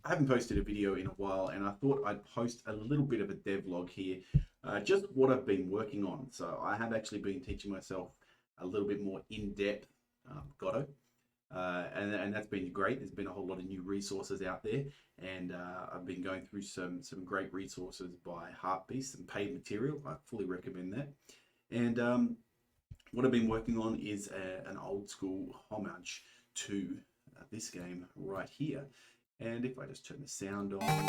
I haven't posted a video in a while, and I thought I'd post a little bit of a devlog here, just what I've been working on. So I have actually been teaching myself a little bit more in-depth Godot, and that's been great. There's been a whole lot of new resources out there, and I've been going through some great resources by Heartbeast and paid material. I fully recommend that. And what I've been working on is an old school homage to this game right here. And if I just turn the sound on, actually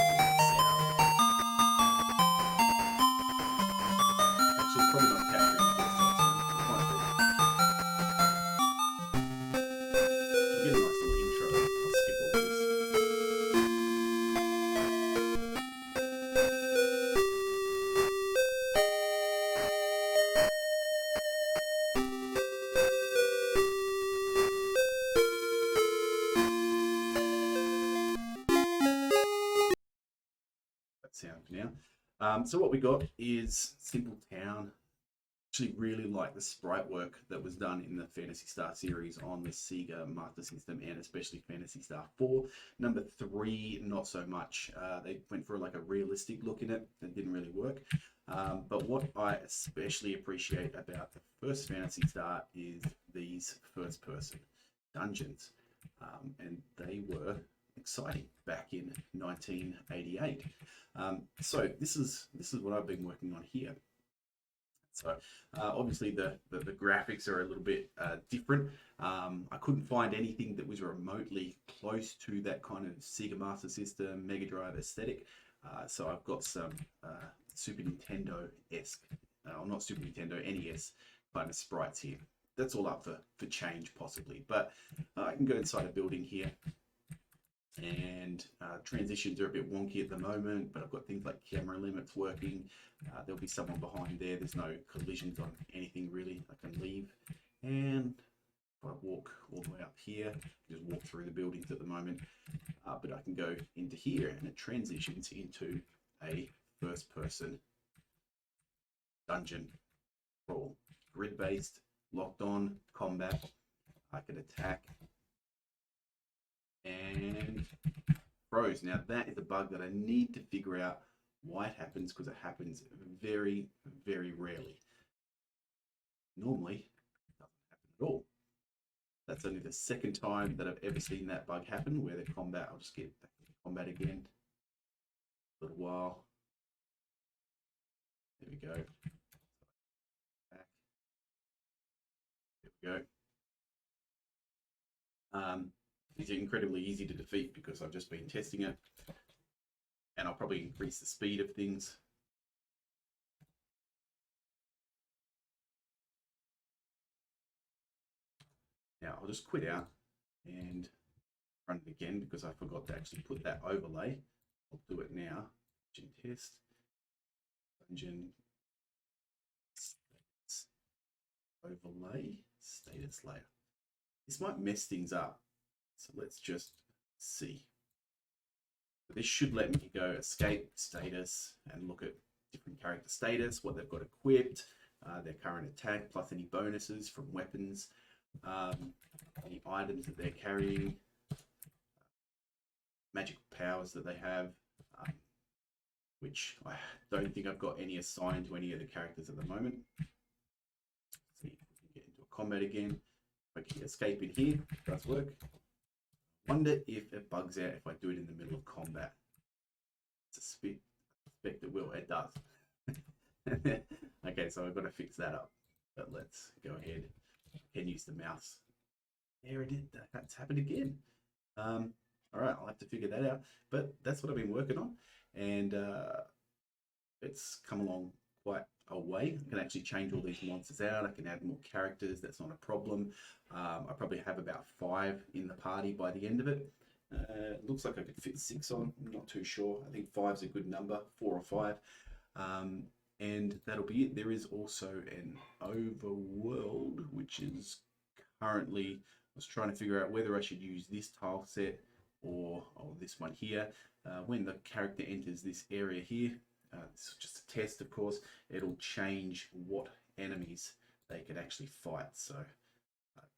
it's probably not capturing the desktop sound. It might be. I'll get a nice little intro. I'll skip all this. That sound for now. So what we got is Simple Town. Actually really like the sprite work that was done in the Phantasy Star series on the Sega Master System, and especially Phantasy Star 4. Number 3, not so much. They went for like a realistic look in it. It didn't really work. But what I especially appreciate about the first Phantasy Star is these first-person dungeons, and they were exciting back in 1988. So this is what I've been working on here. So obviously the graphics are a little bit different. I couldn't find anything that was remotely close to that kind of Sega Master System, Mega Drive aesthetic. So I've got some Super Nintendo-esque, or not Super Nintendo, NES kind of sprites here. That's all up for change possibly. But I can go inside a building here. And transitions are a bit wonky at the moment, but I've got things like camera limits working. There'll be someone behind there. There's no collisions on anything really. I can leave, and if I walk all the way up here, just walk through the buildings at the moment, but I can go into here and it transitions into a first-person dungeon crawl. Grid-based, locked on, combat. I can attack and froze. Now that is a bug that I need to figure out why it happens, because it happens very, very rarely. Normally, it doesn't happen at all. That's only the second time that I've ever seen that bug happen, where the combat, I'll just get back to combat again. A little while. There we go. Back. There we go. It's incredibly easy to defeat because I've just been testing it, and I'll probably increase the speed of things. Now I'll just quit out and run it again because I forgot to actually put that overlay. I'll do it now. Dungeon test, dungeon status overlay, status layer. This might mess things up, so let's just see. This should let me go escape status and look at different character status, what they've got equipped, their current attack, plus any bonuses from weapons, any items that they're carrying, magical powers that they have, which I don't think I've got any assigned to any of the characters at the moment. Let's see if we can get into a combat again. If I can escape in here, it does work. Wonder if it bugs out if I do it in the middle of combat. I suspect it will. It does. Okay, so I've got to fix that up. But let's go ahead and use the mouse. There it is. That's happened again. All right, I'll have to figure that out. But that's what I've been working on, and it's come along quite a way. I can actually change all these monsters out. I can add more characters. That's not a problem. I probably have about 5 in the party by the end of it. It looks like I could fit 6 on. I'm not too sure. I think 5's a good number, 4 or 5. And that'll be it. There is also an overworld, which is currently, I was trying to figure out whether I should use this tile set or this one here. When the character enters this area here, this is just a test, of course, it'll change what enemies they can actually fight. So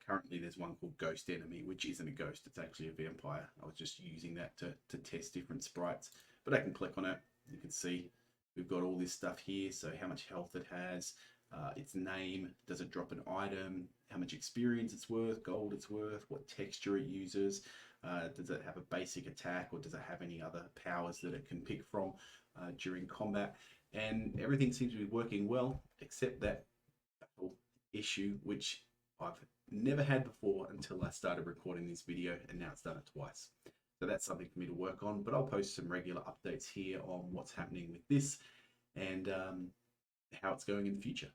Currently there's one called Ghost Enemy, which isn't a ghost, it's actually a vampire. I was just using that to test different sprites, but I can click on it. You can see we've got all this stuff here. So how much health it has, its name, does it drop an item, how much experience it's worth, gold it's worth, what texture it uses, does it have a basic attack, or does it have any other powers that it can pick from during combat. And everything seems to be working well, except that issue, which I've never had before until I started recording this video, and now it's done it twice. So that's something for me to work on, but I'll post some regular updates here on what's happening with this and how it's going in the future.